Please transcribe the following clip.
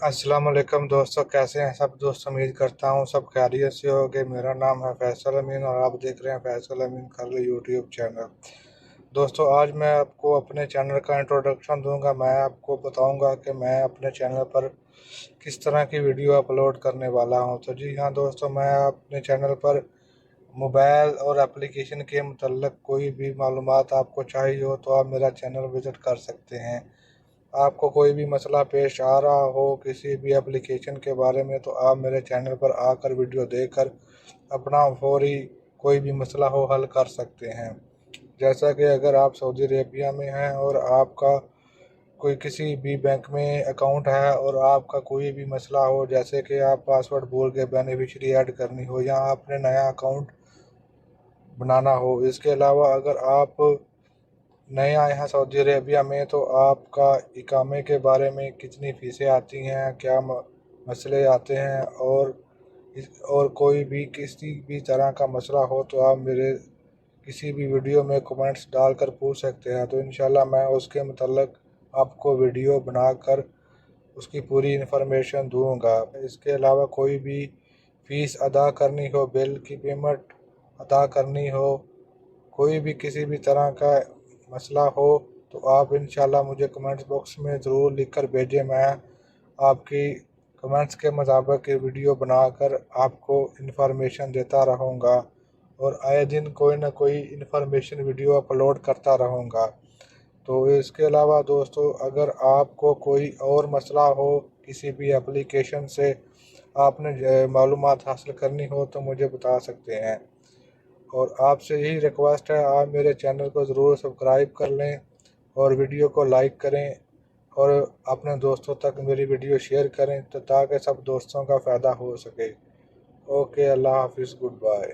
अस्सलाम वालेकुम दोस्तों, कैसे हैं सब दोस्त। उम्मीद करता हूँ सब खैरियत से होंगे। मेरा नाम है फैसल अमीन और आप देख रहे हैं फैसल अमीन खल यूट्यूब चैनल। दोस्तों, आज मैं आपको अपने चैनल का इंट्रोडक्शन दूंगा। मैं आपको बताऊंगा कि मैं अपने चैनल पर किस तरह की वीडियो अपलोड करने वाला हूं। तो जी हाँ दोस्तों, मैं अपने चैनल पर मोबाइल और एप्लीकेशन के मतलब कोई भी मालूमात आपको चाहिए हो तो आप मेरा चैनल विज़िट कर सकते हैं। आपको कोई भी मसला पेश आ रहा हो किसी भी एप्लीकेशन के बारे में तो आप मेरे चैनल पर आकर वीडियो देखकर अपना फौरी कोई भी मसला हो हल कर सकते हैं। जैसा कि अगर आप सऊदी अरेबिया में हैं और आपका कोई किसी भी बैंक में अकाउंट है और आपका कोई भी मसला हो, जैसे कि आप पासवर्ड भूल के बेनिफिशियरी ऐड करनी हो या आपने नया अकाउंट बनाना हो। इसके अलावा अगर आप नए आए हैं सऊदी अरेबिया में तो आपका इकामे के बारे में कितनी फ़ीसें आती हैं, क्या मसले आते हैं और कोई भी किसी भी तरह का मसला हो तो आप मेरे किसी भी वीडियो में कमेंट्स डालकर पूछ सकते हैं। तो इंशाल्लाह मैं उसके मतलब आपको वीडियो बनाकर उसकी पूरी इन्फॉर्मेशन दूंगा। इसके अलावा कोई भी फ़ीस अदा करनी हो, बिल की पेमेंट अदा करनी हो, कोई भी किसी भी तरह का मसला हो तो आप इंशाल्लाह मुझे कमेंट्स बॉक्स में ज़रूर लिख कर भेजें। मैं आपकी कमेंट्स के मुताबिक वीडियो बनाकर आपको इन्फॉर्मेशन देता रहूँगा और आए दिन कोई ना कोई इन्फॉर्मेशन वीडियो अपलोड करता रहूँगा। तो इसके अलावा दोस्तों, अगर आपको कोई और मसला हो किसी भी एप्लीकेशन से आपने मालूमात हासिल करनी हो तो मुझे बता सकते हैं। और आपसे यही रिक्वेस्ट है, आप मेरे चैनल को ज़रूर सब्सक्राइब कर लें और वीडियो को लाइक करें और अपने दोस्तों तक मेरी वीडियो शेयर करें तो ताकि सब दोस्तों का फ़ायदा हो सके। ओके, अल्लाह हाफिज़, गुड बाय।